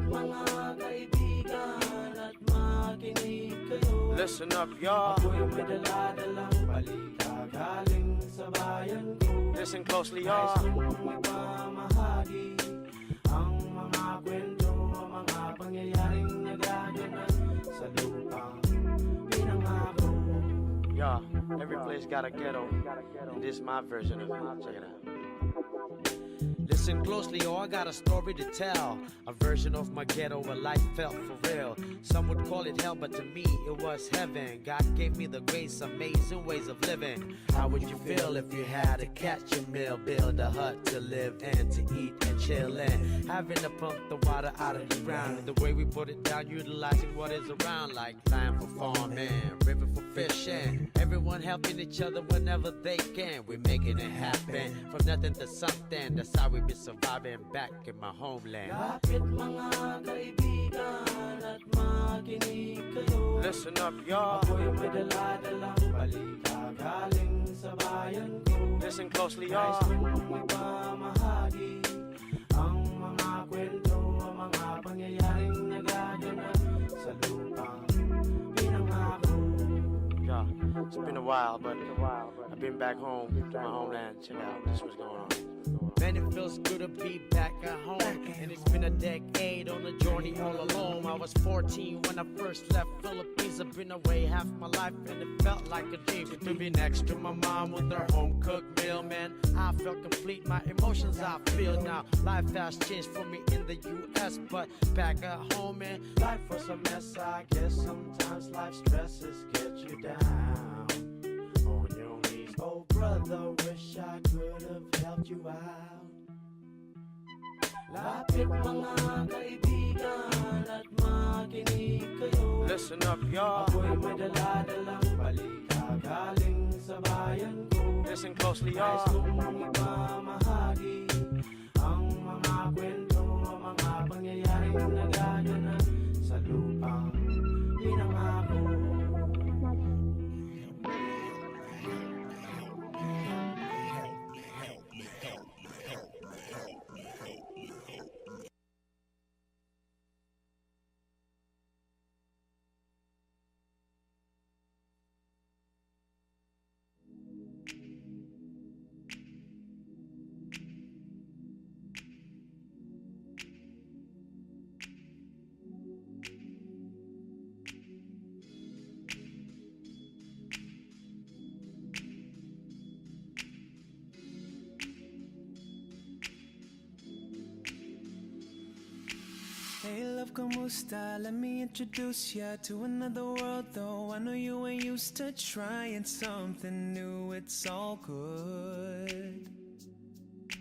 mga kaibigan at makinig kayo. Listen up, y'all. Ako'y may dala-dalang balita galing sa bayan ko. Listen closely, y'all. Nais kong ipamahagi ang mga kwento, ang mga pangyayaring nagaganap sa lupang pinangako. Y'all, every place got a ghetto, and this is my version of it. Check it out. Listen closely, oh, I got a story to tell. A version of my ghetto where life felt for real. Some would call it hell, but to me it was heaven. God gave me the grace, amazing ways of living. How would you feel if you had to catch a meal, build a hut to live and to eat and chill in? Having to pump the water out of the ground, and the way we put it down, utilizing what is around, like land for farming, river for fishing. Everyone helping each other whenever they can. We're making it happen from nothing to something. That's how we been surviving back in my homeland. Lapit mga kaibigan at makinig kayo. Listen up, y'all. Ako'y may dala-dalang balita galing sa bayan ko. Listen closely, y'all. Nais kong ipamahagi ang mga kwento, ang mga pangyayaring nagaganap sa lupang pinangako. Yeah, it's been a while, but I've been back home to my homeland. Check out, this what's going on. Man, it feels good to be back at home. And it's been a decade on a journey all alone. I was 14 when I first left Philippines. I've been away half my life and it felt like a dream. To be next to my mom with her home-cooked meal, man, I felt complete. My emotions I feel now. Life has changed for me in the U.S., but back at home, man, life was a mess, I guess. Sometimes life stresses get you down on your knees. Oh, brother, wish I could have helped you out. Lapit mga kaibigan at makinig kayo. Listen up, y'all. Ako'y may dala-dalang balita galing sa bayan ko. Listen closely, y'all. Nais kong ipamahagi ang mga kwento, ang mga pangyayaring nagaganap sa lupang pinangako. Hey love, kamusta? Let me introduce ya to another world though. I know you ain't used to trying something new, it's all good.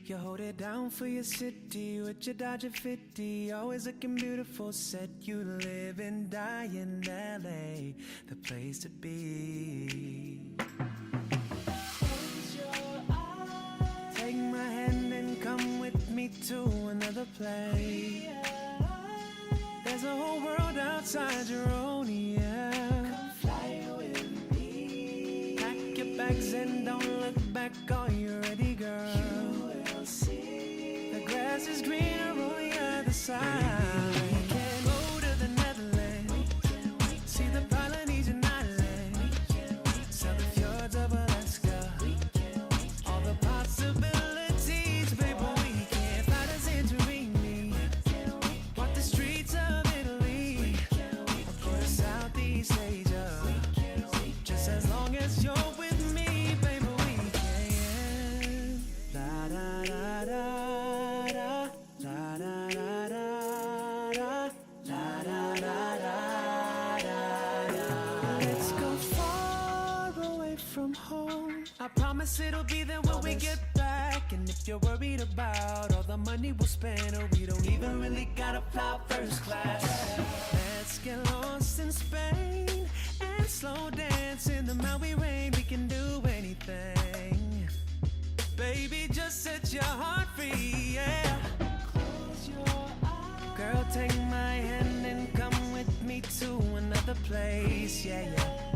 You hold it down for your city with your Dodger 50, always looking beautiful, said you live and die in LA, the place to be. Close your eyes. Take my hand and come with me to another place. There's a whole world outside your own, yeah. Come fly with me. Pack your bags and don't look back, are you ready, girl? You will see. The grass is greener on the other side. We can go to the Netherlands, see the Polynesian islands, sail the fjords of Alaska, all the possibilities, baby, we can fly to Santorini, walk the streets of Italy, or to Southeast Asia, just as long as you're with me, baby, we can. La da da da da, la da da da da, la da da da da da. Let's go far away from home. I promise it'll be there when we get back. And if you're worried about all the money we'll spend, or we don't even really gotta fly first class, let's get lost in Spain and slow dance in the Maui rain. We can do anything, baby, just set your heart free, yeah. Close your eyes. Girl, take my hand and come with me to another place, yeah, yeah.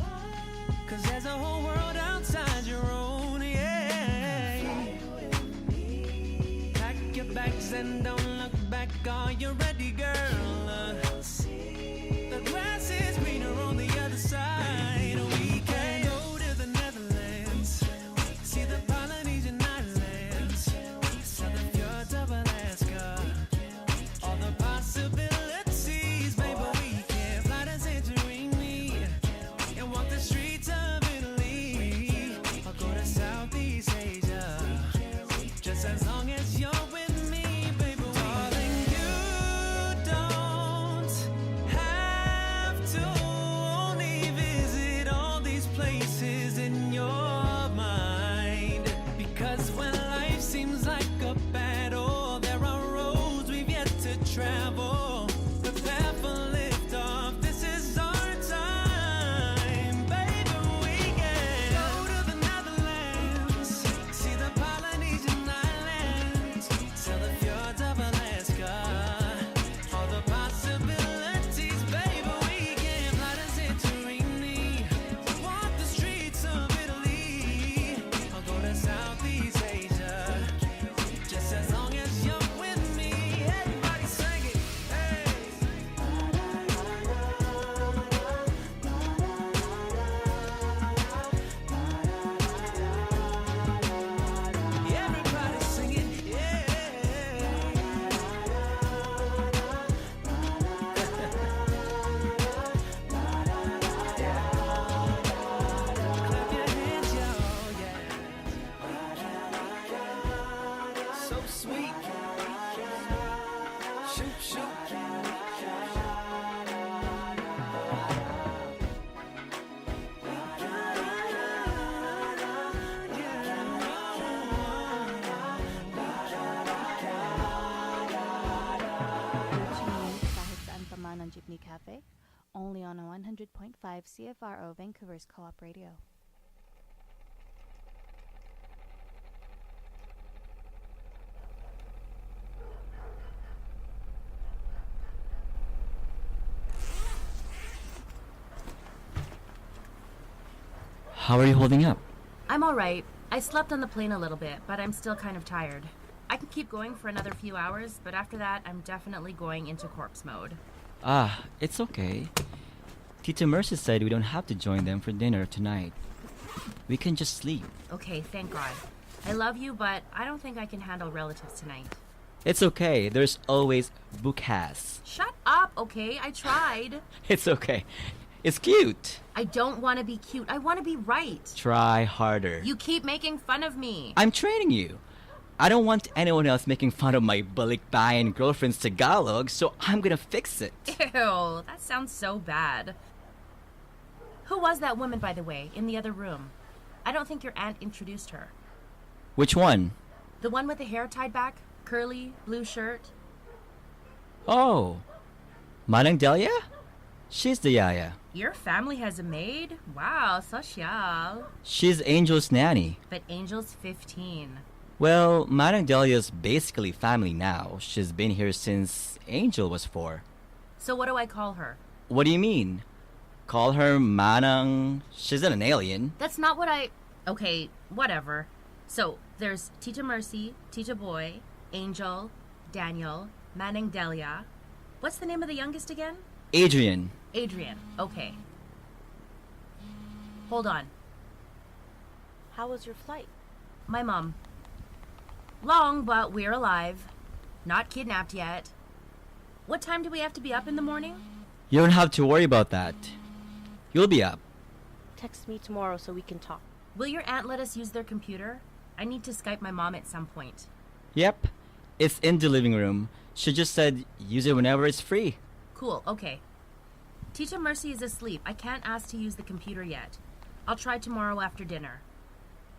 Cause there's a whole world outside your own, yeah. Pack your bags and don't look back, are you ready, girl? CFRO Vancouver's Co-op Radio. How are you holding up? I'm alright. I slept on the plane a little bit, but I'm still kind of tired. I can keep going for another few hours, but after that, I'm definitely going into corpse mode. It's okay. Tita Mercy said we don't have to join them for dinner tonight. We can just sleep. Okay, thank God. I love you, but I don't think I can handle relatives tonight. It's okay. There's always Bukas. Shut up, okay? I tried. It's okay. It's cute. I don't want to be cute. I want to be right. Try harder. You keep making fun of me. I'm training you. I don't want anyone else making fun of my balikbayan girlfriend's Tagalog, so I'm gonna fix it. Ew, that sounds so bad. Who was that woman, by the way, in the other room? I don't think your aunt introduced her. Which one? The one with the hair tied back, curly, blue shirt. Oh, Manang Delia? She's the yaya. Your family has a maid? Wow, social. She's Angel's nanny. But Angel's 15. Well, Manang Delia's basically family now. She's been here since Angel was 4. So what do I call her? What do you mean? Call her Manang... She's not an alien. That's not what I... Okay, whatever. So, there's Tita Mercy, Tita Boy, Angel, Daniel, Manang Delia. What's the name of the youngest again? Adrian. Adrian, okay. Hold on. How was your flight? My mom. Long, but we're alive. Not kidnapped yet. What time do we have to be up in the morning? You don't have to worry about that. You'll be up. Text me tomorrow so we can talk. Will your aunt let us use their computer? I need to Skype my mom at some point. Yep. It's in the living room. She just said use it whenever it's free. Cool, okay. Tita Mercy is asleep. I can't ask to use the computer yet. I'll try tomorrow after dinner.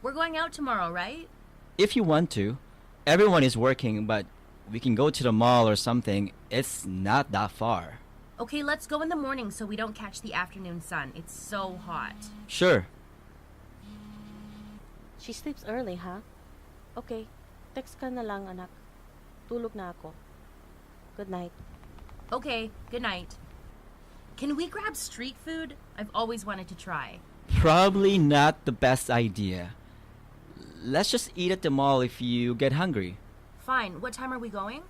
We're going out tomorrow, right? If you want to. Everyone is working, but we can go to the mall or something. It's not that far. Okay, let's go in the morning so we don't catch the afternoon sun. It's so hot. Sure. She sleeps early, huh? Okay, text ka na lang, anak. Tulog na ako. Good night. Okay, good night. Can we grab street food? I've always wanted to try. Probably not the best idea. Let's just eat at the mall if you get hungry. Fine, what time are we going?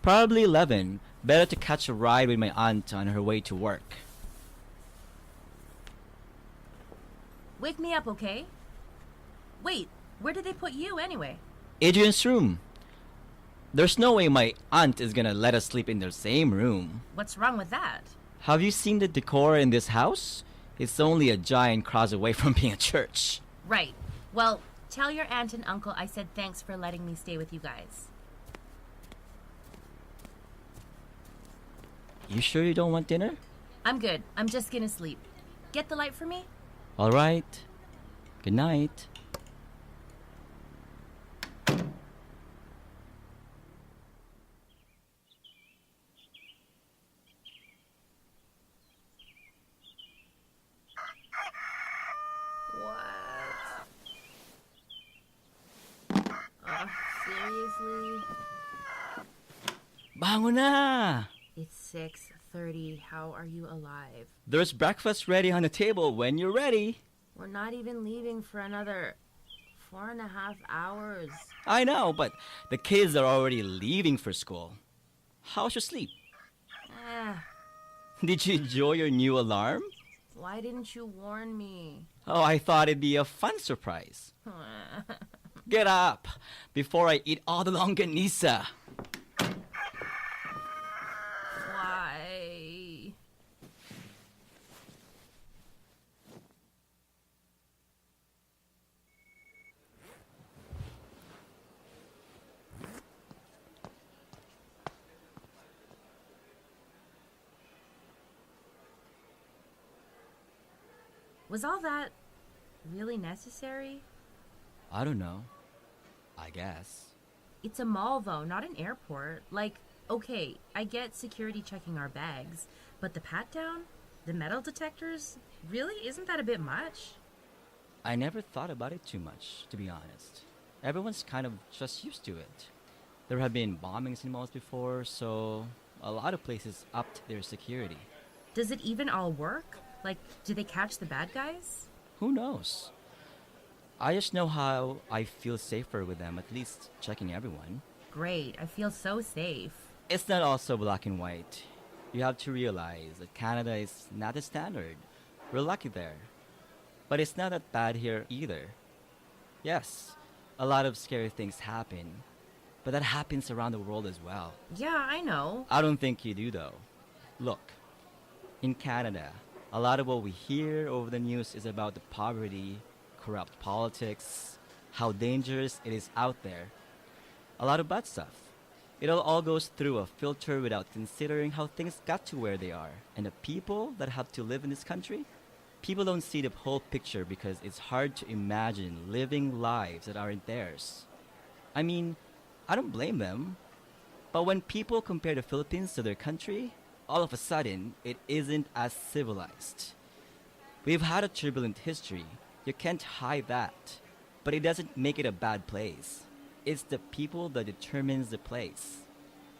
Probably 11. Better to catch a ride with my aunt on her way to work. Wake me up, okay? Wait, where did they put you anyway? Adrian's room. There's no way my aunt is gonna let us sleep in the same room. What's wrong with that? Have you seen the decor in this house? It's only a giant cross away from being a church. Right. Well, tell your aunt and uncle I said thanks for letting me stay with you guys. You sure you don't want dinner? I'm good. I'm just gonna sleep. Get the light for me? All right. Good night. Seriously? Bango na! It's 6:30. How are you alive? There's breakfast ready on the table when you're ready. We're not even leaving for another 4.5 hours. I know, but the kids are already leaving for school. How's your sleep? Did you enjoy your new alarm? Why didn't you warn me? Oh, I thought it'd be a fun surprise. Get up before I eat all the longanisa. Why? Was all that really necessary? I don't know. I guess. It's a mall, though, not an airport. Like, okay, I get security checking our bags, but the pat-down? The metal detectors? Really? Isn't that a bit much? I never thought about it too much, to be honest. Everyone's kind of just used to it. There have been bombings in malls before, so a lot of places upped their security. Does it even all work? Like, do they catch the bad guys? Who knows? I just know how I feel safer with them, at least checking everyone. Great, I feel so safe. It's not all so black and white. You have to realize that Canada is not the standard. We're lucky there. But it's not that bad here either. Yes, a lot of scary things happen, but that happens around the world as well. Yeah, I know. I don't think you do though. Look, in Canada, a lot of what we hear over the news is about the poverty, corrupt politics, how dangerous it is out there. A lot of bad stuff. It all goes through a filter without considering how things got to where they are. And the people that have to live in this country, people don't see the whole picture because it's hard to imagine living lives that aren't theirs. I mean, I don't blame them. But when people compare the Philippines to their country, all of a sudden, it isn't as civilized. We've had a turbulent history. You can't hide that. But it doesn't make it a bad place. It's the people that determines the place.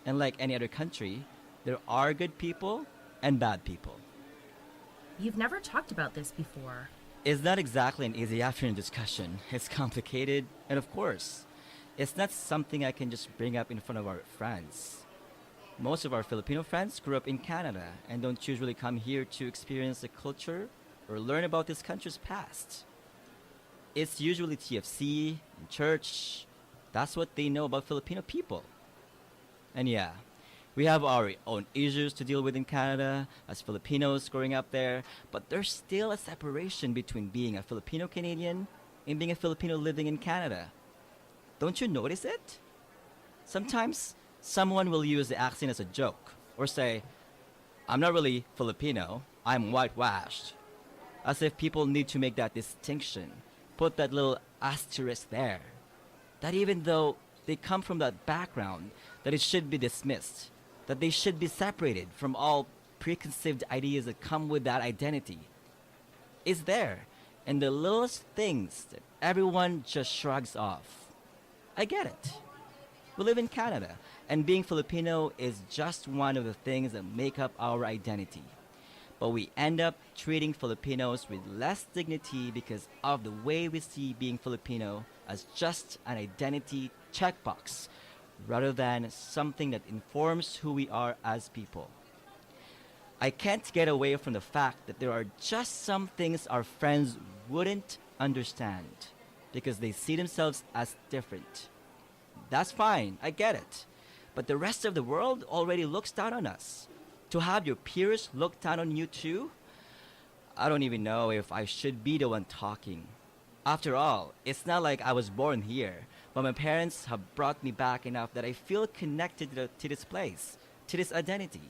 And like any other country, there are good people and bad people. You've never talked about this before. It's not exactly an easy afternoon discussion. It's complicated, and of course, it's not something I can just bring up in front of our friends. Most of our Filipino friends grew up in Canada and don't usually come here to experience the culture or learn about this country's past. It's usually TFC and church. That's what they know about Filipino people. And yeah, we have our own issues to deal with in Canada as Filipinos growing up there, but there's still a separation between being a Filipino Canadian and being a Filipino living in Canada. Don't you notice it? Sometimes someone will use the accent as a joke or say, I'm not really Filipino, I'm whitewashed. As if people need to make that distinction, put that little asterisk there. That even though they come from that background, that it should be dismissed, that they should be separated from all preconceived ideas that come with that identity. It's there, and the littlest things that everyone just shrugs off. I get it. We live in Canada, and being Filipino is just one of the things that make up our identity. But we end up treating Filipinos with less dignity because of the way we see being Filipino as just an identity checkbox rather than something that informs who we are as people. I can't get away from the fact that there are just some things our friends wouldn't understand because they see themselves as different. That's fine, I get it. But the rest of the world already looks down on us. To have your peers look down on you too? I don't even know if I should be the one talking. After all, it's not like I was born here, but my parents have brought me back enough that I feel connected to this place, to this identity.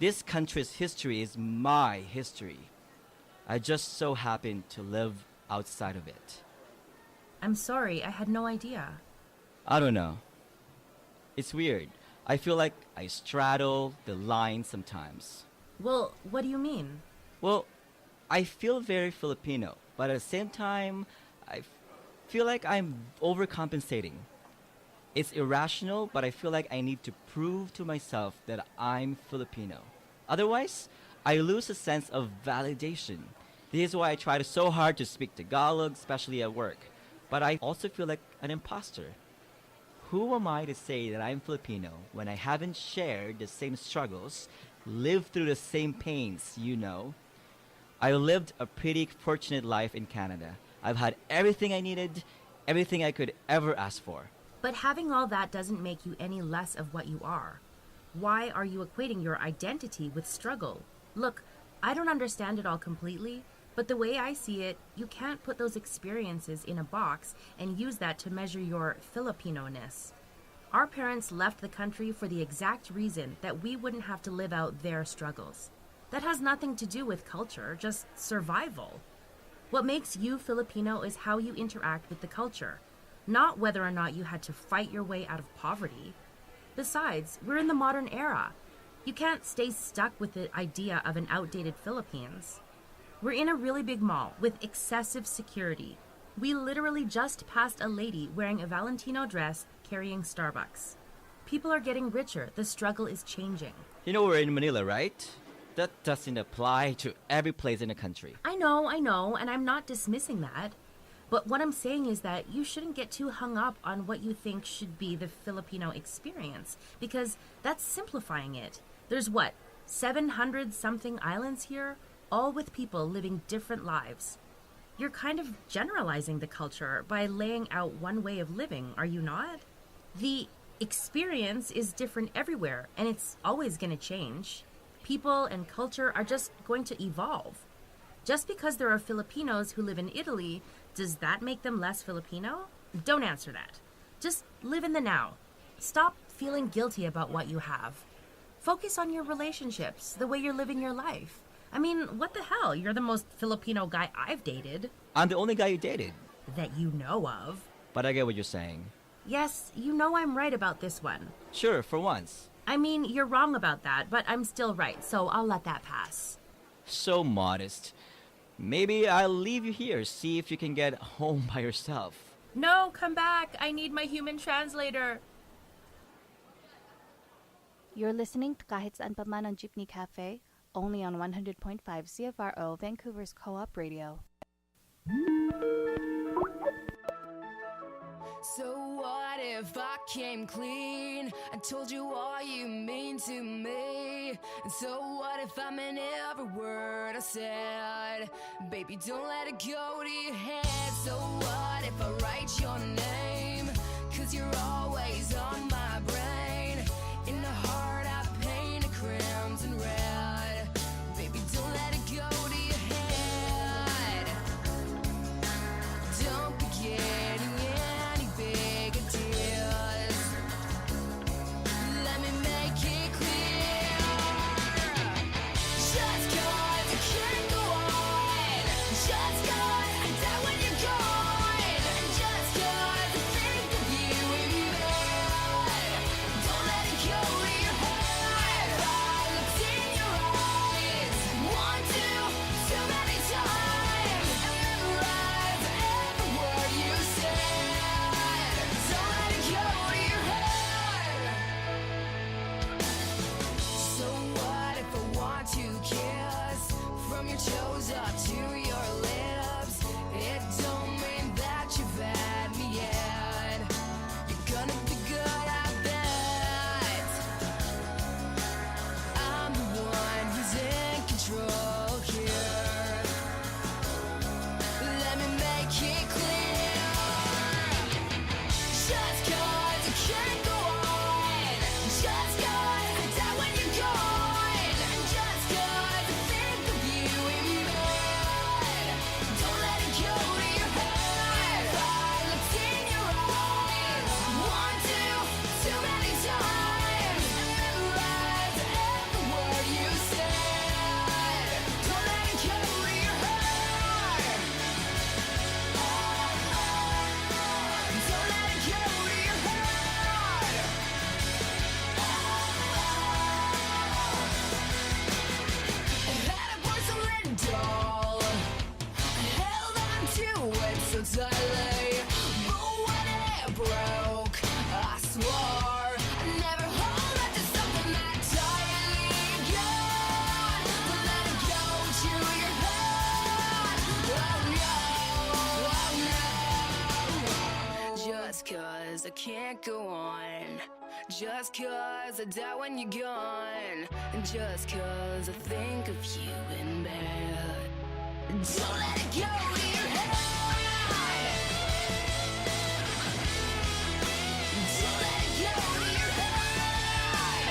This country's history is my history. I just so happen to live outside of it. I'm sorry, I had no idea. I don't know. It's weird. I feel like I straddle the line sometimes. Well, what do you mean? Well, I feel very Filipino, but at the same time, I feel like I'm overcompensating. It's irrational, but I feel like I need to prove to myself that I'm Filipino. Otherwise, I lose a sense of validation. This is why I try so hard to speak Tagalog, especially at work. But I also feel like an imposter. Who am I to say that I'm Filipino when I haven't shared the same struggles, lived through the same pains, you know? I lived a pretty fortunate life in Canada. I've had everything I needed, everything I could ever ask for. But having all that doesn't make you any less of what you are. Why are you equating your identity with struggle? Look, I don't understand it all completely, but the way I see it, you can't put those experiences in a box and use that to measure your Filipino-ness. Our parents left the country for the exact reason that we wouldn't have to live out their struggles. That has nothing to do with culture, just survival. What makes you Filipino is how you interact with the culture, not whether or not you had to fight your way out of poverty. Besides, we're in the modern era. You can't stay stuck with the idea of an outdated Philippines. We're in a really big mall with excessive security. We literally just passed a lady wearing a Valentino dress carrying Starbucks. People are getting richer. The struggle is changing. You know we're in Manila, right? That doesn't apply to every place in the country. I know, and I'm not dismissing that. But what I'm saying is that you shouldn't get too hung up on what you think should be the Filipino experience, because that's simplifying it. There's 700-something islands here, all with people living different lives. You're kind of generalizing the culture by laying out one way of living, are you not? The experience is different everywhere, and it's always going to change. People and culture are just going to evolve. Just because there are Filipinos who live in Italy, does that make them less Filipino? Don't answer that. Just live in the now. Stop feeling guilty about what you have. Focus on your relationships, the way you're living your life. I mean, what the hell? You're the most Filipino guy I've dated. I'm the only guy you dated. That you know of. But I get what you're saying. Yes, you know I'm right about this one. Sure, for once. I mean, you're wrong about that, but I'm still right, so I'll let that pass. So modest. Maybe I'll leave you here, see if you can get home by yourself. No, come back. I need my human translator. You're listening to Kahit Saan Pa Man on Jeepney Cafe, only on 100.5 CFRO, Vancouver's Co-op Radio. So what if I came clean and told you all you mean to me? And so what if I meant every word I said? Baby, don't let it go to your head. So what if I write your name? 'Cause you're always on my brain. In the heart I paint a crimson red. Baby, don't let it go to your head. Don't be getting any big ideas. Let me make it clear. Just 'cause I can't go on. Just 'cause I die when you're gone. And just 'cause I think of you in bed. Don't let it go to your head. I looked in your eyes 1, 2, too many times. And memorized every word you said. Don't let it go to your head. So what if I want to kiss from your toes up to your lips? It don't mean that you've had me yet. You're gonna be good, I bet. I'm the one who's in control here. Let me make it clear. Just 'cause I can't go on. Just 'cause I die when you're gone. And just 'cause I think of you in bed. Don't let it go to your head. I looked in your eyes 1, 2, too many times. And memorized every word you said. Don't let it go to your head. Don't let it go to your head. I had a porcelain doll. I held on to it so tightly. But when it broke, I swore I'd never hold on to something that tightly again. Don't let it go to your head. Oh no, oh no. Just 'cause I can't go on. Just 'cause I die when you're gone. And just 'cause I think of you in bed. Don't let it go to your head. Don't let it go to your head.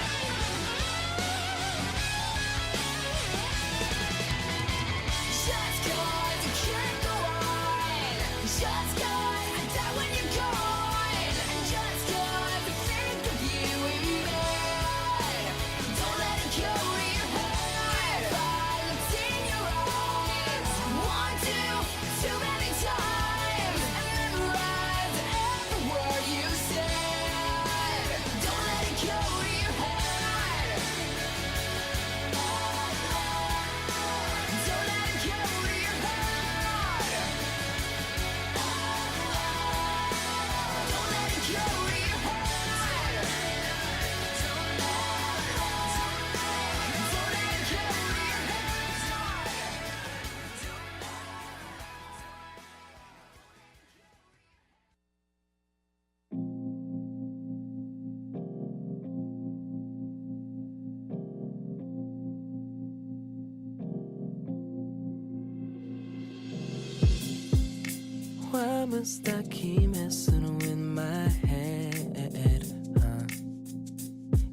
Just 'cause I can't go on. Just 'cause I die when you're gone. And just 'cause I think of you in bed. Don't let it go to your head. I looked in your eyes 1, 2, too many times. And memorized every word you said. Don't let it go to your head. Why must I keep messing with my head?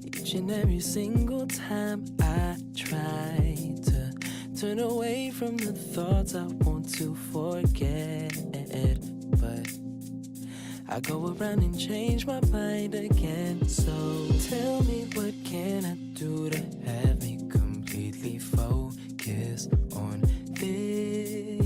Each and every single time I try to turn away from the thoughts I want to forget, but I go around and change my mind again. So tell me, what can I do to have me completely focus on this?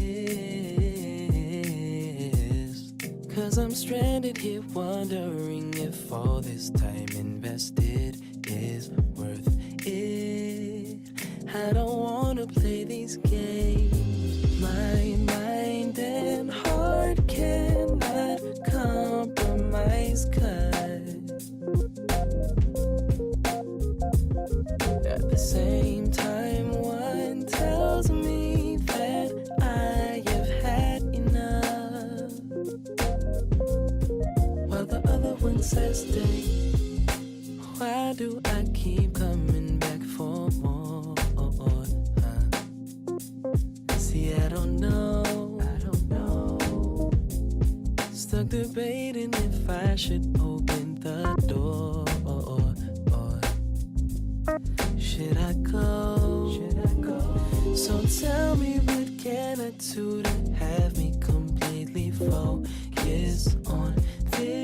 'Cause I'm stranded here wondering if all this time invested is worth it. I don't wanna play these games. My mind and heart cannot compromise, 'cause at the same time one tells me that I have had enough, while the other one says stay. Why do I keep coming back for more? See, I don't know. Stuck debating if I should open the door, or should I go? So tell me, what can I do to have me completely focus on this?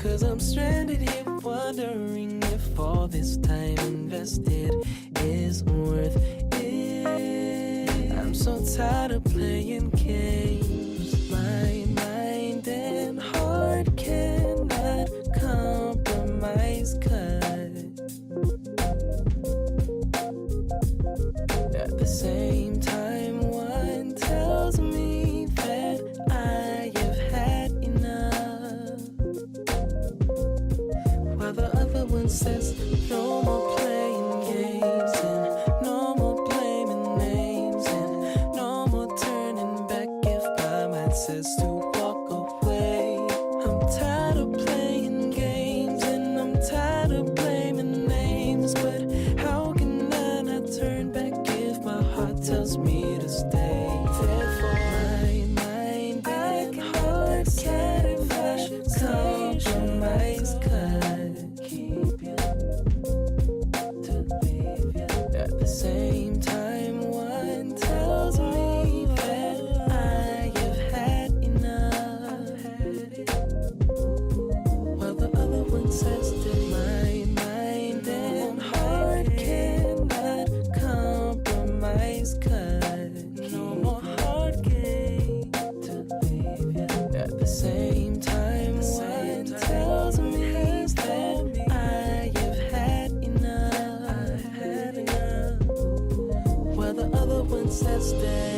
'Cause I'm stranded here wondering if all this time invested is worth it. I'm so tired of playing games. My mind and heart cannot compromise, 'cause at the same time one tells me that I have had enough, while the other one says no more playing games, and no more blaming names, and no more turning back if my mind says to walk away. I'm tired of playing games, and I'm tired of blaming names, but how can I not turn back if my heart tells me to stay? Therefore my mind and heart can't compromise, 'cause keep you to leave you. At the same time one tells me that I have had enough, while the other one says that my mind and heart cannot compromise, 'cause no more hard game to leave you. At the same time one tells me that I have had enough, while the other one says stay.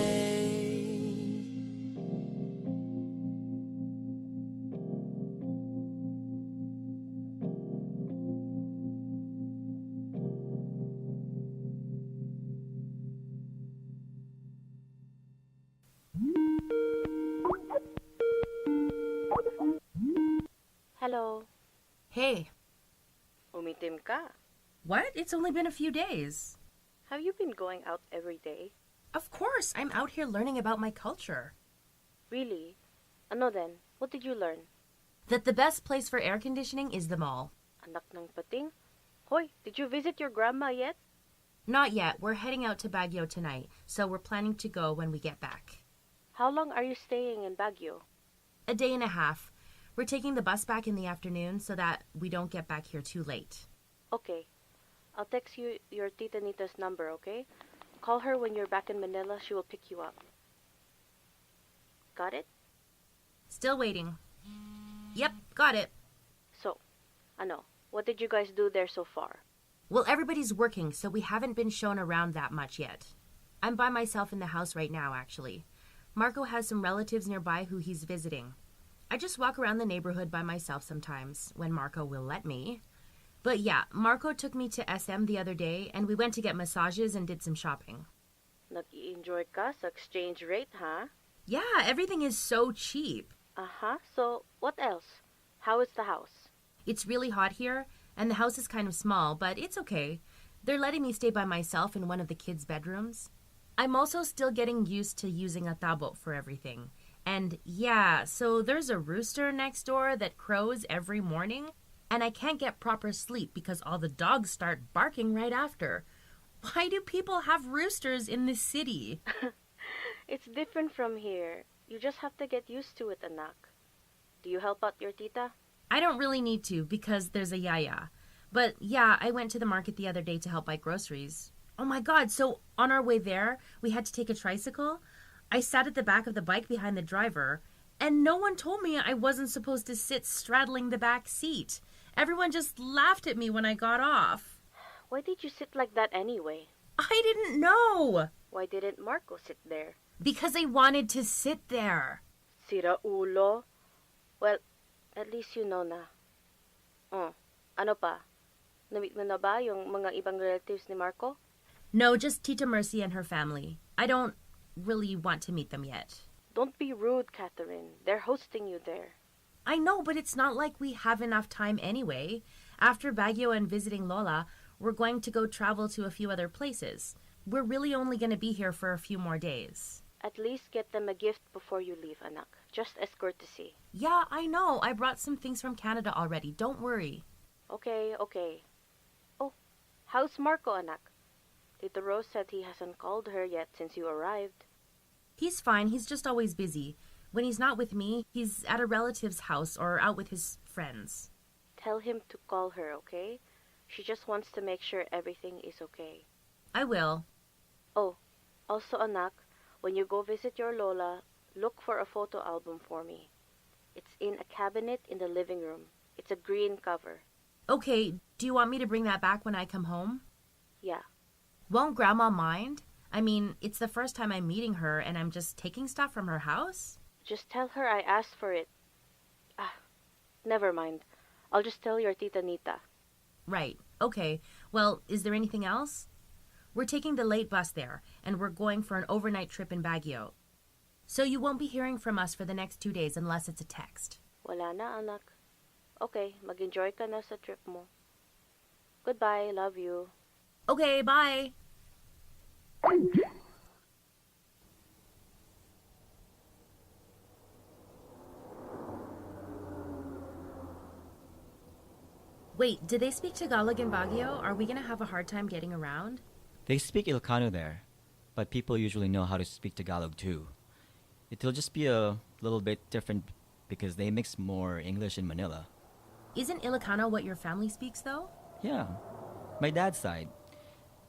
Hello. Hey, Umitim ka. what? It's only been a few days. Have you been going out every day? Of course, I'm out here learning about my culture. Really? Ano then? What did you learn? That the best place for air conditioning is the mall. Anak ng pating? Hoy, did you visit your grandma yet? Not yet. We're heading out to Baguio tonight, so we're planning to go when we get back. How long are you staying in Baguio? A day and a half. We're taking the bus back in the afternoon so that we don't get back here too late. Okay. I'll text you your Tita Nita's number, okay? Call her when you're back in Manila. She will pick you up. Got it? Still waiting. Yep, got it. So, ano, what did you guys do there so far? Well, everybody's working, so we haven't been shown around that much yet. I'm by myself in the house right now, actually. Marco has some relatives nearby who he's visiting. I just walk around the neighborhood by myself sometimes, when Marco will let me. But yeah, Marco took me to SM the other day, and we went to get massages and did some shopping. Nag-i-enjoy ka sa exchange rate, ha? Yeah, everything is so cheap. Uh-huh. So, what else? How is the house? It's really hot here, and the house is kind of small, but it's okay. They're letting me stay by myself in one of the kids' bedrooms. I'm also still getting used to using a tabo for everything. And yeah, so there's a rooster next door that crows every morning, and I can't get proper sleep because all the dogs start barking right after. Why do people have roosters in this city? It's different from here. You just have to get used to it, anak. Do you help out your tita? I don't really need to because there's a yaya. But yeah, I went to the market the other day to help buy groceries. Oh my god, so on our way there, we had to take a tricycle. I sat at the back of the bike behind the driver, and no one told me I wasn't supposed to sit straddling the back seat. Everyone just laughed at me when I got off. Why did you sit like that anyway? I didn't know. Why didn't Marco sit there? Because I wanted to sit there. Sira ulo. Well, at least you know na. Ano pa? Namit mo na ba yung mga ibang relatives ni Marco? No, just Tita Mercy and her family. I don't really want to meet them yet. Don't be rude, Katherine. They're hosting you there. I know, but it's not like we have enough time anyway. After Baguio and visiting Lola, we're going to go travel to a few other places. We're really only going to be here for a few more days. At least get them a gift before you leave, anak. Just as courtesy. Yeah, I know. I brought some things from Canada already. Don't worry. Okay. Oh, how's Marco, anak? Tito Rose said he hasn't called her yet since you arrived. He's fine. He's just always busy. When he's not with me, he's at a relative's house or out with his friends. Tell him to call her, okay? She just wants to make sure everything is okay. I will. Oh, also, anak, when you go visit your Lola, look for a photo album for me. It's in a cabinet in the living room. It's a green cover. Okay, do you want me to bring that back when I come home? Yeah. Won't Grandma mind? I mean, it's the first time I'm meeting her and I'm just taking stuff from her house. Just tell her I asked for it. Never mind. I'll just tell your Tita Nita. Right. Okay. Well, is there anything else? We're taking the late bus there, and we're going for an overnight trip in Baguio. So you won't be hearing from us for the next 2 days unless it's a text. Wala na, anak. Okay, mag-enjoy ka na sa trip mo. Goodbye, love you. Okay, bye. Wait, did they speak Tagalog in Baguio? Are we going to have a hard time getting around? They speak Ilocano there, but people usually know how to speak Tagalog too. It'll just be a little bit different because they mix more English in Manila. Isn't Ilocano what your family speaks, though? Yeah, my dad's side.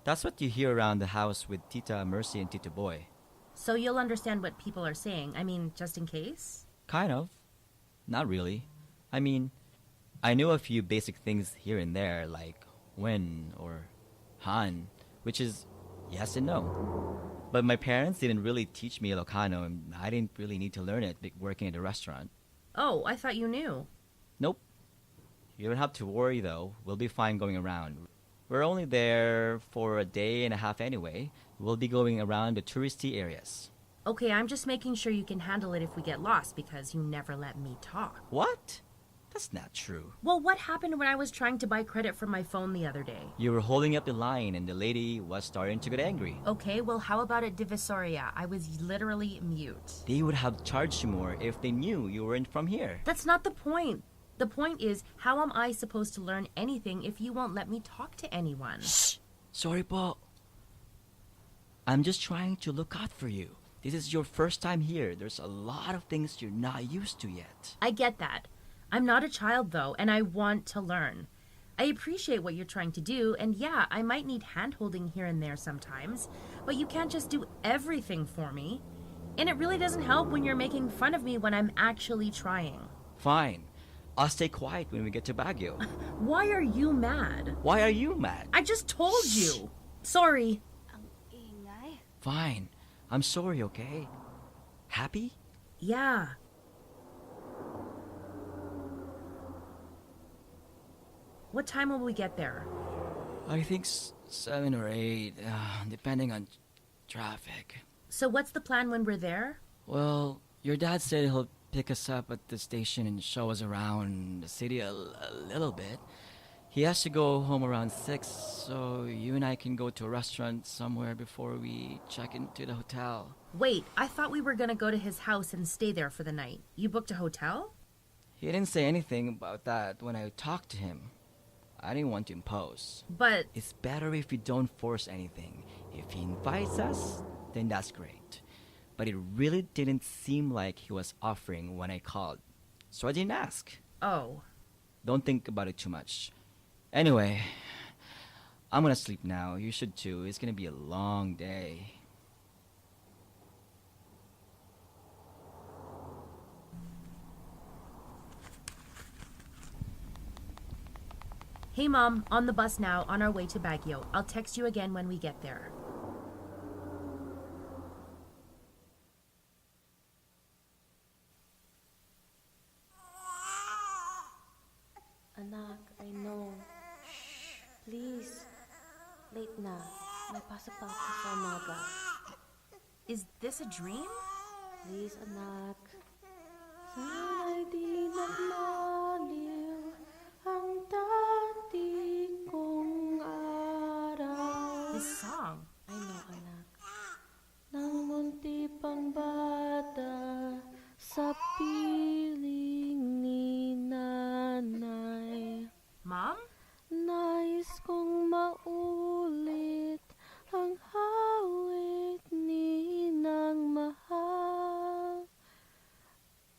That's what you hear around the house with Tita Mercy and Tito Boy. So you'll understand what people are saying. I mean, just in case? Kind of. Not really. I mean, I knew a few basic things here and there, like when or han, which is yes and no. But my parents didn't really teach me Ilocano, and I didn't really need to learn it working at a restaurant. Oh, I thought you knew. Nope. You don't have to worry, though. We'll be fine going around. We're only there for a day and a half anyway. We'll be going around the touristy areas. Okay, I'm just making sure you can handle it if we get lost because you never let me talk. What? That's not true. Well, what happened when I was trying to buy credit from my phone the other day? You were holding up the line and the lady was starting to get angry. Okay, well, how about at Divisoria? I was literally mute. They would have charged you more if they knew you weren't from here. That's not the point. The point is, how am I supposed to learn anything if you won't let me talk to anyone? Shh! Sorry po. I'm just trying to look out for you. This is your first time here. There's a lot of things you're not used to yet. I get that. I'm not a child, though, and I want to learn. I appreciate what you're trying to do, and yeah, I might need hand-holding here and there sometimes, but you can't just do everything for me. And it really doesn't help when you're making fun of me when I'm actually trying. Fine. I'll stay quiet when we get to Baguio. Why are you mad? Why are you mad? I just told you. Sorry. Ang ingay. Fine. I'm sorry, okay? Happy? Yeah. What time will we get there? I think 7 or 8, depending on traffic. So what's the plan when we're there? Well, your dad said he'll pick us up at the station and show us around the city a little bit. He has to go home around 6, so you and I can go to a restaurant somewhere before we check into the hotel. Wait, I thought we were gonna go to his house and stay there for the night. You booked a hotel? He didn't say anything about that when I talked to him. I didn't want to impose. But It's better if we don't force anything. If he invites us, then that's great. But it really didn't seem like he was offering when I called, so I didn't ask. oh, Don't think about it too much. Anyway, I'm gonna sleep now. You should too. It's gonna be a long day. hey Mom, on the bus now, on our way to Baguio. I'll text you again when we get there. Anak, I know. Please. Late na. May pasok pa ako sa umaga. Is this a dream? Please, anak. Sana'y di nagmaliw ang dati kong araw. This song. I know, anak. Nang munti pang bata sa piling ni nanay. Mom? Nais kong maulit ang awit ni nang mahal.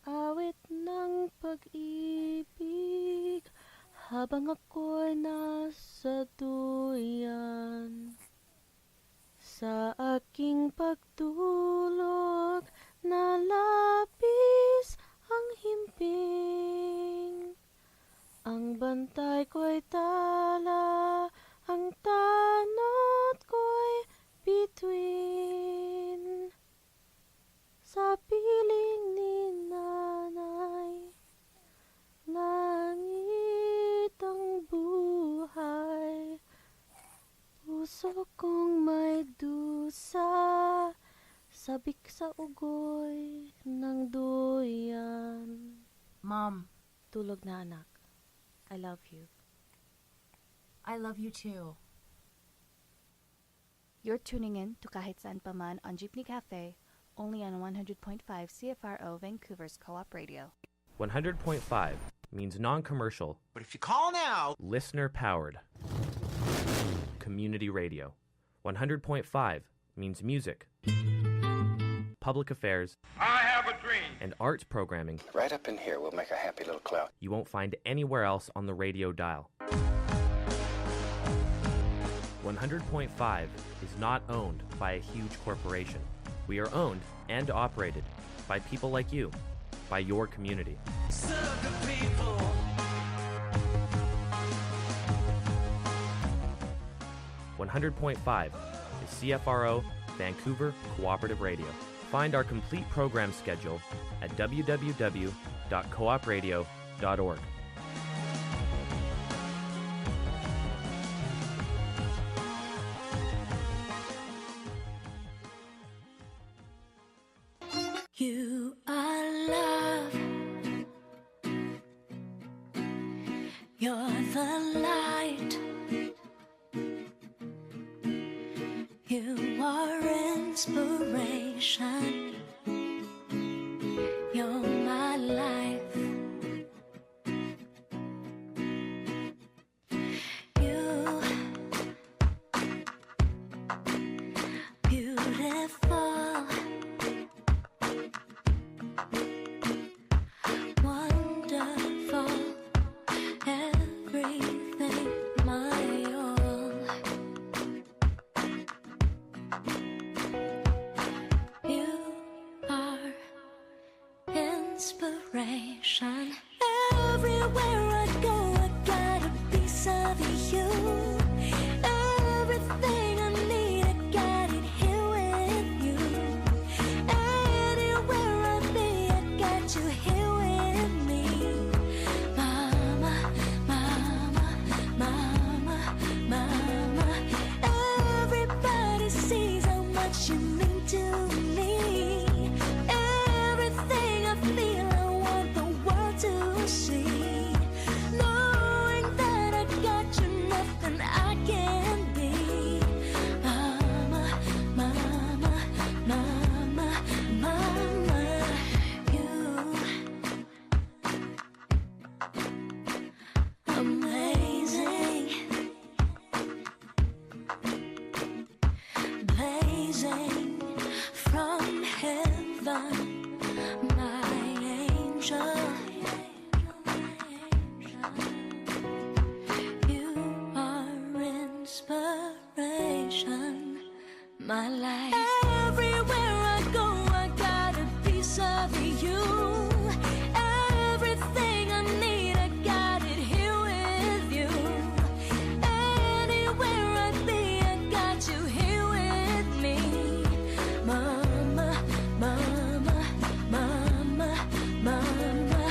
Awit ng pag-ibig habang ako'y nasa duyan. Sa aking pagtulog na labis ang himping. Ang bantay ko'y tala, ang tanod ko'y bituin. Sa piling ni nanay, langit ang buhay. Puso kong may dusa, sabik sa ugoy ng duyan. Mom, Tulog na, anak. I love you. I love you too. You're tuning in to Kahit Saan Pa Man on Jeepney Cafe, only on 100.5 CFRO Vancouver's Co-op Radio. 100.5 means non-commercial, But if you call now, listener-powered community radio. 100.5 means music, public affairs, I have a dream. and arts programming Right up in here, we'll make a happy little cloud. you won't find anywhere else on the radio dial. 100.5 is not owned by a huge corporation. We are owned and operated by people like you, by your community. 100.5 is CFRO Vancouver Cooperative Radio. Find our complete program schedule at www.coopradio.org. You are love. You're the light. You are inspiration. You're my life. You beautiful. my angel. You are inspiration, my life. Everywhere I go, I got a piece of you. Everything I need, I got it here with you. Anywhere I'd be, I got you here with me. Mama, mama, mama, mama.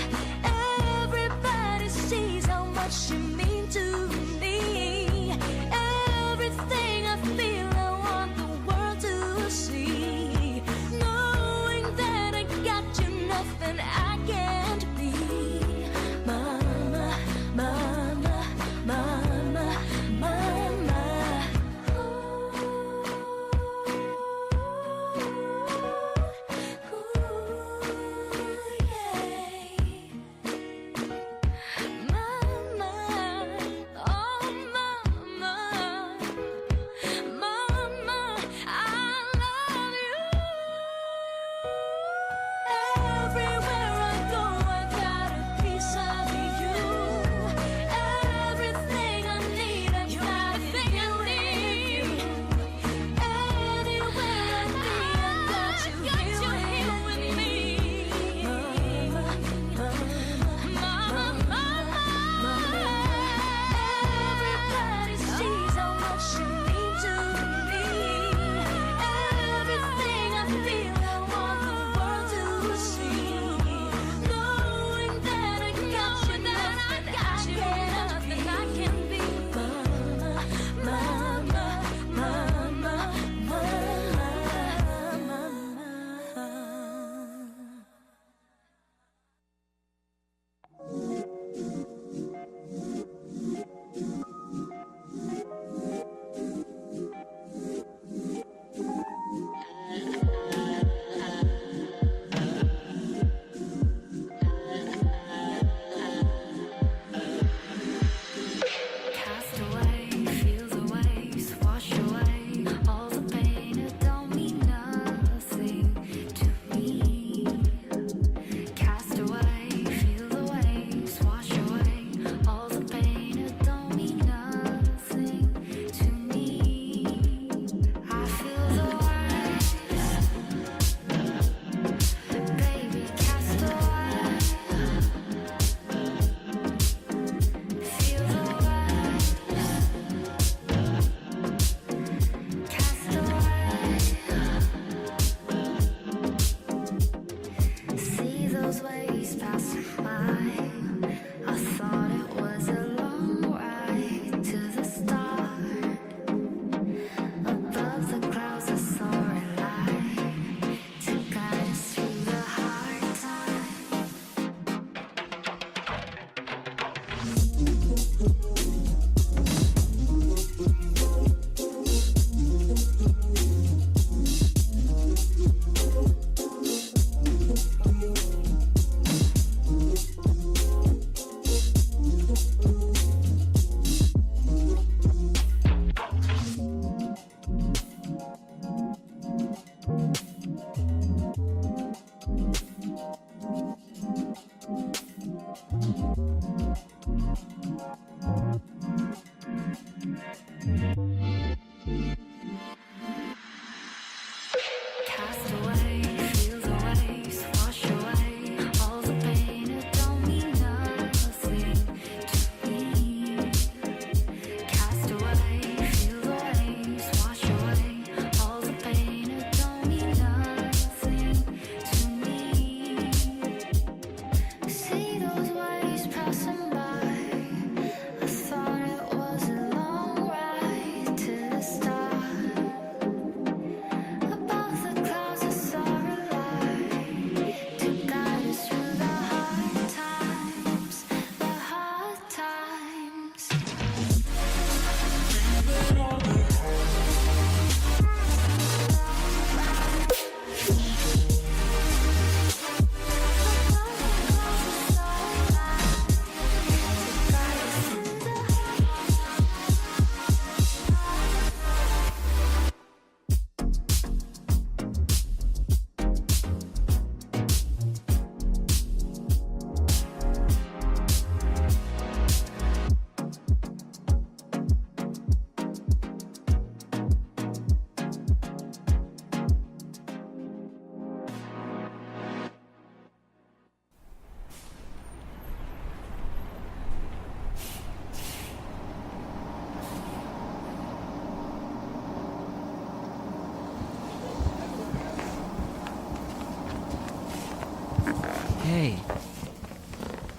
Hey,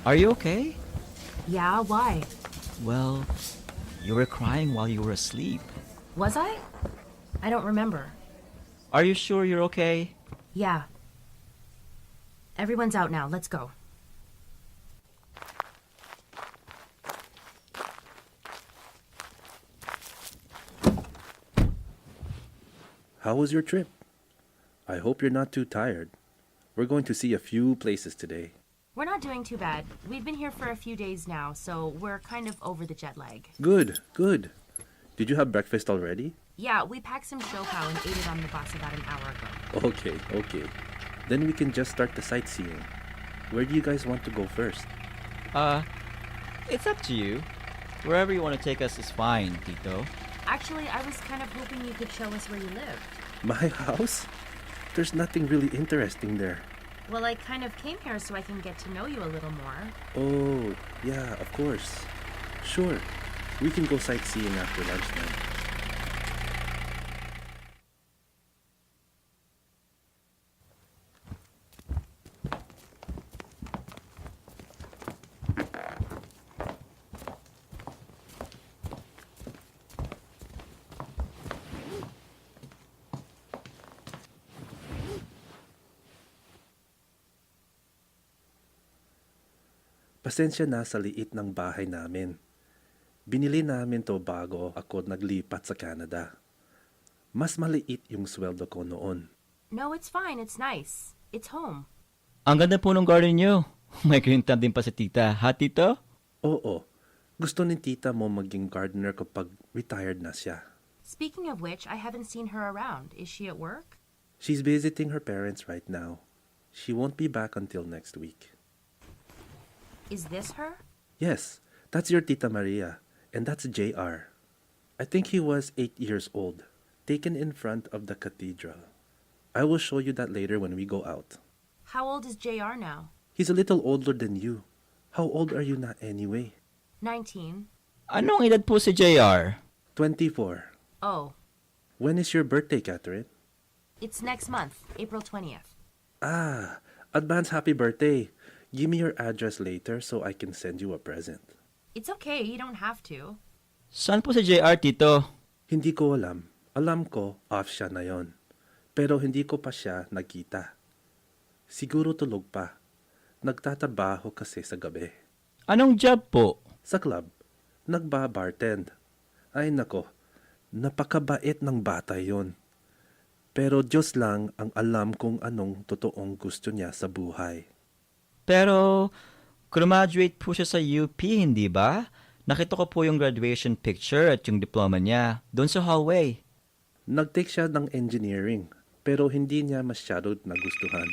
are you okay? Yeah, why? Well, you were crying while you were asleep. Was I? I don't remember. Are you sure you're okay? Yeah. Everyone's out now. Let's go. How was your trip? I hope you're not too tired. We're going to see a few places today. We're not doing too bad. We've been here for a few days now, so we're kind of over the jet lag. Good, good. Did you have breakfast already? Yeah, we packed some shopow and ate it on the bus about an hour ago. Okay, okay. Then we can just start the sightseeing. Where do you guys want to go first? It's up to you. Wherever you want to take us is fine, Tito. Actually, I was kind of hoping you could show us where you lived. My house? There's nothing really interesting there. Well, I kind of came here so I can get to know you a little more. Oh, yeah, of course. Sure. We can go sightseeing after lunch then. Pasensya na sa liit ng bahay namin. Binili namin to bago ako naglipat sa Canada. Mas maliit yung sweldo ko noon. No, it's fine. It's nice. It's home. Ang ganda po ng garden nyo. May green thumb din pa si tita. Ha, Tito? Oo. Gusto ni tita mo maging gardener kapag retired na siya. Speaking of which, I haven't seen her around. Is she at work? She's visiting her parents right now. She won't be back until next week. Is this her? Yes, that's your Tita Maria, and that's JR. I think he was 8 years old, taken in front of the cathedral. I will show you that later when we go out. How old is JR now? He's a little older than you. How old are you now anyway? 19. Anong edad po si JR? 24. Oh, When is your birthday, Katherine? it's next month, April 20th. Ah, advance happy birthday. Give me your address later so I can send you a present. It's okay, you don't have to. Saan po si JR, Tito? Hindi ko alam. Alam ko, off siya na yon. Pero hindi ko pa siya nakita. Siguro tulog pa. Nagtatabaho kasi sa gabi. Anong job po? Sa club. Nagba-bartend. Ay nako, napakabait ng bata yon. Pero Diyos lang ang alam kung anong totoong gusto niya sa buhay. Pero, graduate po siya sa UP, hindi ba? Nakita ko po yung graduation picture at yung diploma niya doon sa hallway. Nag-take siya ng engineering, pero hindi niya masyado nagustuhan.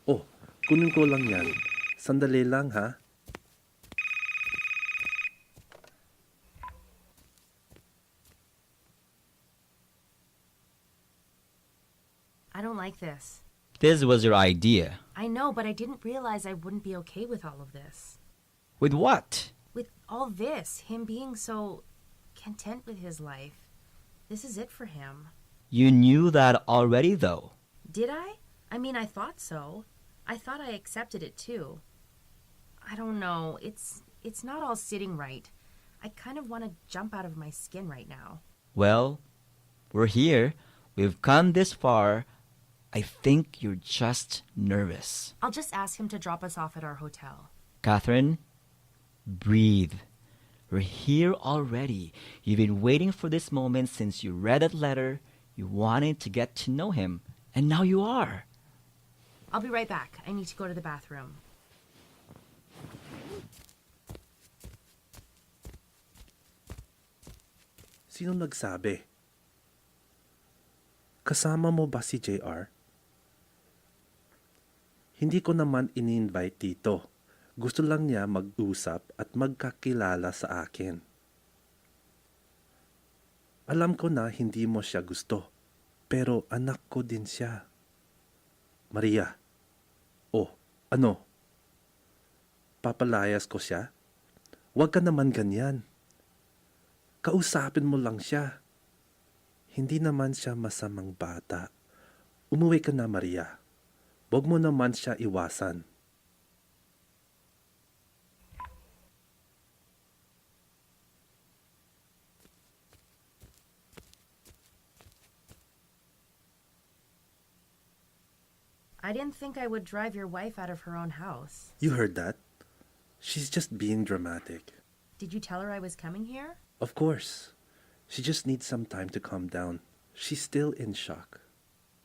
Oh, kunin ko lang yan. Sandali lang ha. I don't like this. This was your idea. I know, but I didn't realize I wouldn't be okay with all of this. With what? With all this, him being so content with his life. This is it for him. You knew that already, though. Did I? I mean, I thought so. I thought I accepted it too. I don't know. It's not all sitting right. I kind of want to jump out of my skin right now. Well, we're here. We've come this far. I think you're just nervous. I'll just ask him to drop us off at our hotel. Katherine, breathe. We're here already. You've been waiting for this moment since you read that letter. You wanted to get to know him, and now you are. I'll be right back. I need to go to the bathroom. Sino nagsabi? Kasama mo ba si JR? Hindi ko naman ini-invite dito. Gusto lang niya mag-usap at magkakilala sa akin. Alam ko na hindi mo siya gusto, pero anak ko din siya. Maria, oh, ano? Papalayas ko siya? Huwag ka naman ganyan. Kausapin mo lang siya. Hindi naman siya masamang bata. Umuwi ka na, Maria. Huwag mo naman siya iwasan. I didn't think I would drive your wife out of her own house. You heard that? She's just being dramatic. Did you tell her I was coming here? Of course. She just needs some time to calm down. She's still in shock.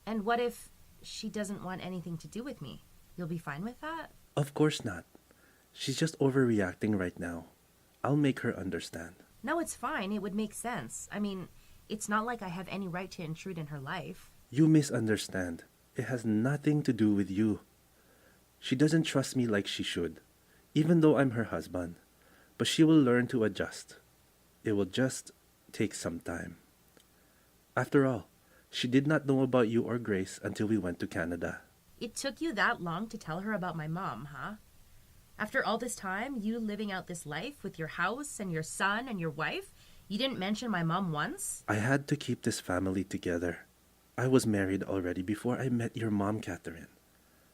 And what if she doesn't want anything to do with me? You'll be fine with that? Of course not. She's just overreacting right now. I'll make her understand. No, it's fine. It would make sense. I mean, it's not like I have any right to intrude in her life. You misunderstand. It has nothing to do with you. She doesn't trust me like she should, even though I'm her husband. But she will learn to adjust. It will just take some time. After all, she did not know about you or Grace until we went to Canada. It took you that long to tell her about my mom, huh? After all this time, you living out this life with your house and your son and your wife, you didn't mention my mom once? I had to keep this family together. I was married already before I met your mom, Katherine.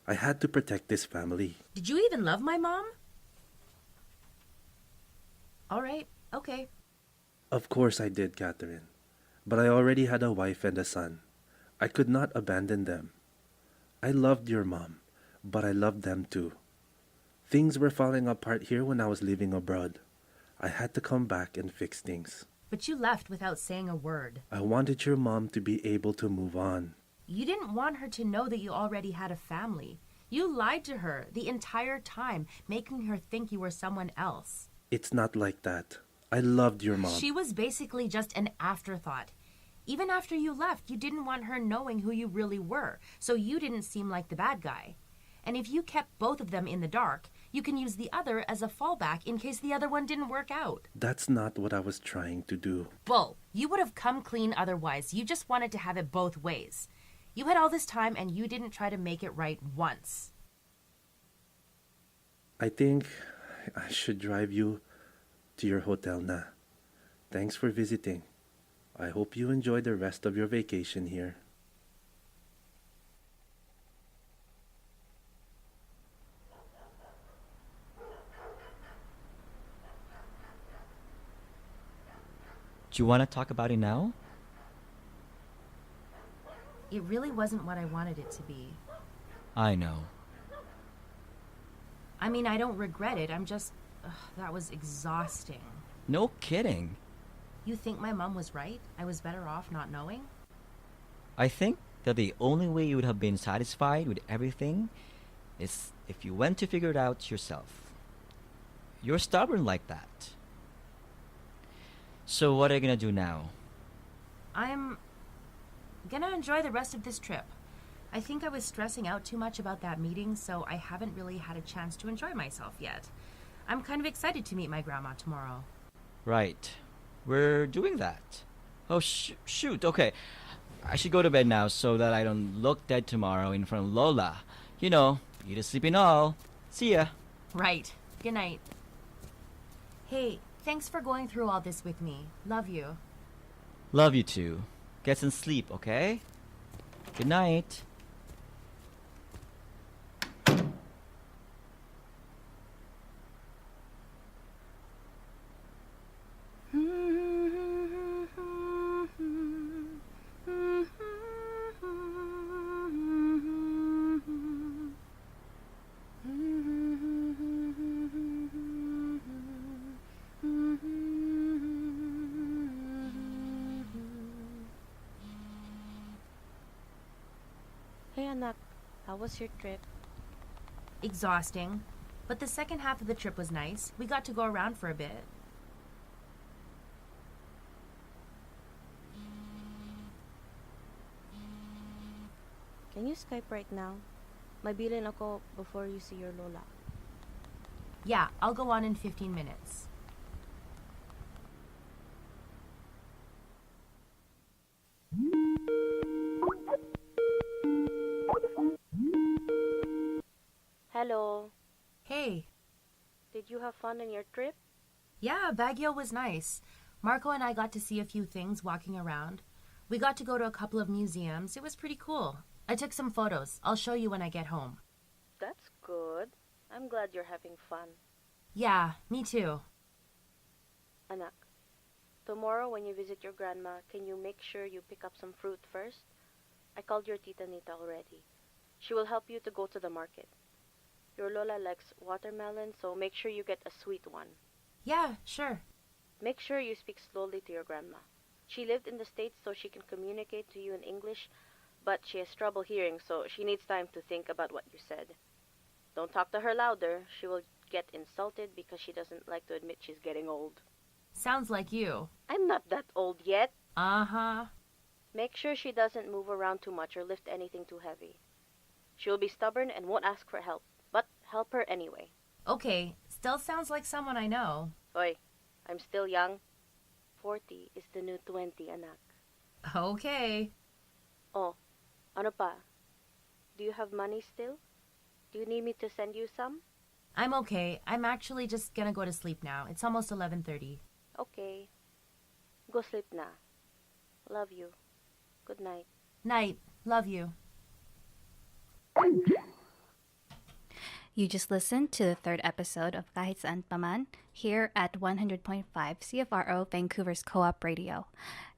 I had to protect this family. Did you even love my mom? All right, okay. Of course I did, Katherine. But I already had a wife and a son. I could not abandon them. I loved your mom, but I loved them too. Things were falling apart here when I was living abroad. I had to come back and fix things. But you left without saying a word. I wanted your mom to be able to move on. You didn't want her to know that you already had a family. You lied to her the entire time, making her think you were someone else. It's not like that. I loved your mom. She was basically just an afterthought. Even after you left, you didn't want her knowing who you really were, so you didn't seem like the bad guy. And if you kept both of them in the dark, you can use the other as a fallback in case the other one didn't work out. That's not what I was trying to do. Bull, you would have come clean otherwise. You just wanted to have it both ways. You had all this time and you didn't try to make it right once. I think I should drive you to your hotel na. Thanks for visiting. I hope you enjoy the rest of your vacation here. Do you want to talk about it now? It really wasn't what I wanted it to be. I know. I mean, I don't regret it. I'm just... that was exhausting. No kidding. You think my mom was right? I was better off not knowing? I think that the only way you would have been satisfied with everything is if you went to figure it out yourself. You're stubborn like that. So what are you gonna do now? I'm gonna enjoy the rest of this trip. I think I was stressing out too much about that meeting, so I haven't really had a chance to enjoy myself yet. I'm kind of excited to meet my grandma tomorrow. Right. We're doing that. Oh, shoot. Okay. I should go to bed now so that I don't look dead tomorrow in front of Lola. You know, eat a sleep and all. See ya. Right. Good night. Hey, thanks for going through all this with me. Love you. Love you too. Get some sleep, okay? Good night. Hey anak, how was your trip? Exhausting. But the second half of the trip was nice. We got to go around for a bit. Can you Skype right now? May bilin ako before you see your lola. Yeah, I'll go on in 15 minutes. Hello. Hey. Did you have fun on your trip? Yeah, Baguio was nice. Marco and I got to see a few things walking around. We got to go to a couple of museums. It was pretty cool. I took some photos. I'll show you when I get home. That's good. I'm glad you're having fun. Yeah, me too. Anak, tomorrow when you visit your grandma, can you make sure you pick up some fruit first? I called your tita Nita already. She will help you to go to the market. Your Lola likes watermelon, so make sure you get a sweet one. Yeah, sure. Make sure you speak slowly to your grandma. She lived in the States so she can communicate to you in English, but she has trouble hearing, so she needs time to think about what you said. Don't talk to her louder. She will get insulted because she doesn't like to admit she's getting old. Sounds like you. I'm not that old yet. Uh-huh. Make sure she doesn't move around too much or lift anything too heavy. She'll be stubborn and won't ask for help, but help her anyway. Okay, still sounds like someone I know. Oy, I'm still young. 40 is the new 20, anak. Okay. Oh, ano pa? Do you have money still? Do you need me to send you some? I'm okay. I'm actually just gonna go to sleep now. It's almost 11:30. Okay. Go sleep na. Love you. Good night. Night. Love you. You just listened to the third episode of Kahit Saan Pa Man here at 100.5 CFRO Vancouver's Co-op Radio.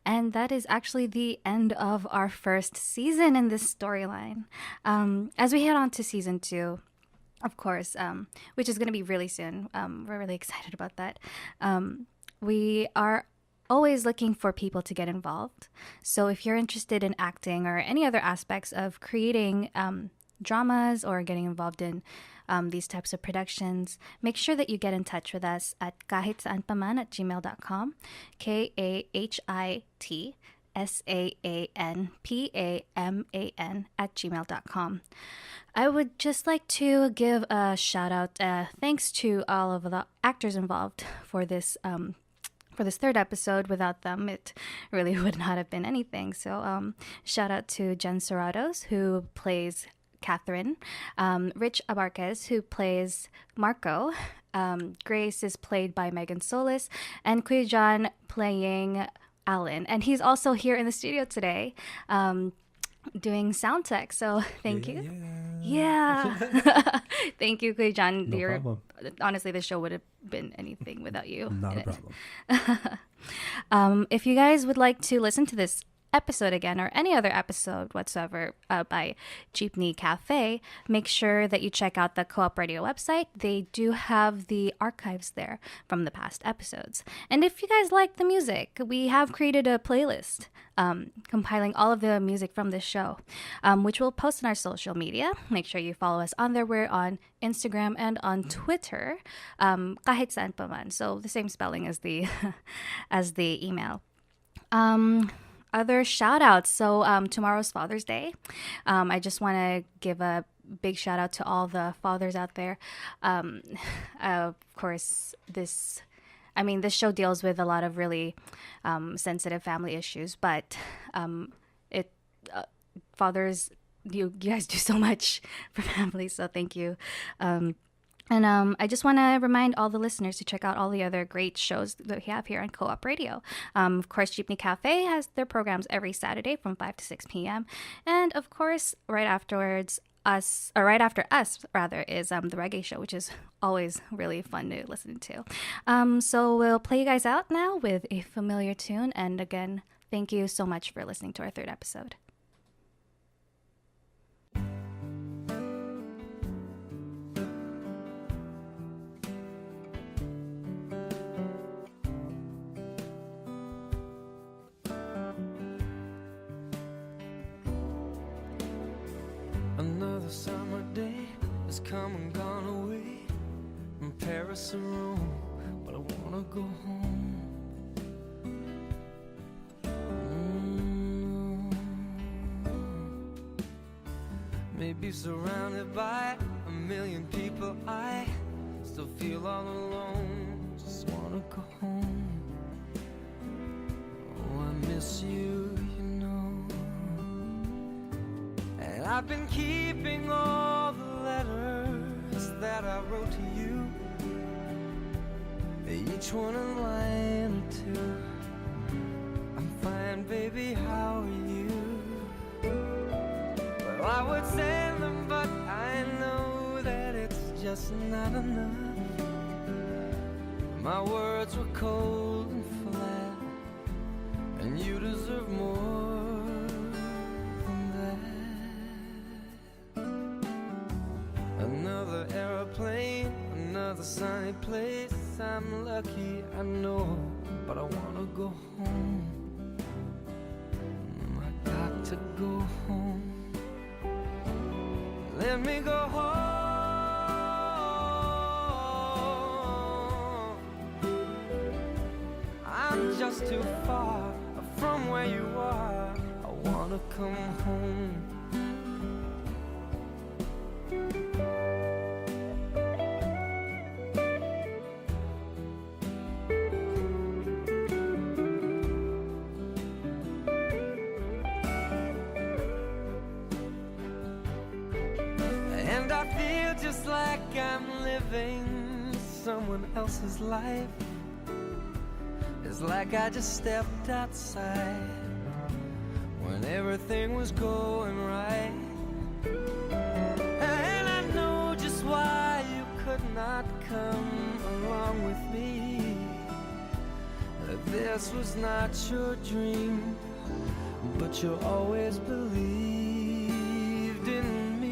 And that is actually the end of our first season in this storyline. As we head on to season 2, of course, which is going to be really soon. We're really excited about that. We are always looking for people to get involved. So if you're interested in acting or any other aspects of creating dramas or getting involved in these types of productions, make sure that you get in touch with us at kahitsaanpaman@gmail.com, KAHITSAANPAMAN@gmail.com. I would just like to give a shout out, thanks to all of the actors involved for this third episode. Without them, it really would not have been anything. So shout out to Jenn Suratos, who plays Katherine, Rich Abarquez, who plays Marco, Grace is played by Megan Solis, and Kuya Jon playing Alan. And he's also here in the studio today doing sound tech. So thank you. Yeah. Thank you, Kuya Jon. No problem. Honestly, the show would have been anything without you. Not a problem. If you guys would like to listen to this episode again or any other episode whatsoever by Jeepney Cafe, make sure that you check out the Co-op Radio website. They do have the archives there from the past episodes. And if you guys like the music, we have created a playlist compiling all of the music from this show, which we'll post on our social media. Make sure you follow us on there. We're on Instagram and on Twitter, Kahit Saan Pa Man. So the same spelling as the as the email. Other shout outs. So tomorrow's Father's Day. I just want to give a big shout out to all the fathers out there. Of course, this show deals with a lot of really sensitive family issues, but fathers, you guys do so much for families, so thank you. And I just want to remind all the listeners to check out all the other great shows that we have here on Co-op Radio. Of course, Jeepney Cafe has their programs every Saturday from 5 to 6 p.m. And of course, right after us, is the Reggae Show, which is always really fun to listen to. So we'll play you guys out now with a familiar tune. And again, thank you so much for listening to our third episode. Another summer day has come and gone away from Paris or Rome, but I wanna go home. Maybe surrounded by a million people, I still feel all alone. Just wanna go home. Oh, I miss you, you know. And I've been keeping all the letters that I wrote to you, each one a line or two. I'm fine, baby, how are you? Well, I would send them, but I know that it's just not enough. My words were cold and flat, and you deserve more than that. Another airplane, another sunny place. I'm lucky, I know, but I wanna go home. I got to go home. Let me go home. I'm just too far from where you are. I wanna come home. And I feel just like I'm living someone else's life. It's like I just stepped outside when everything was going right. And I know just why you could not come along with me. This was not your dream, but you always believed in me.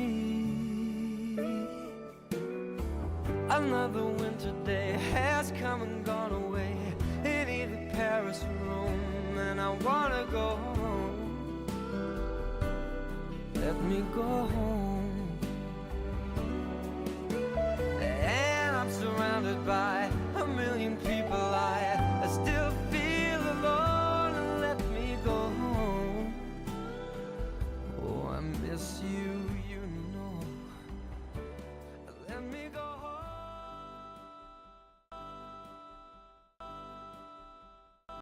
Another winter day has come and gone away in either Paris or Rome, and I wanna go home. Let me go home. And I'm surrounded by a million people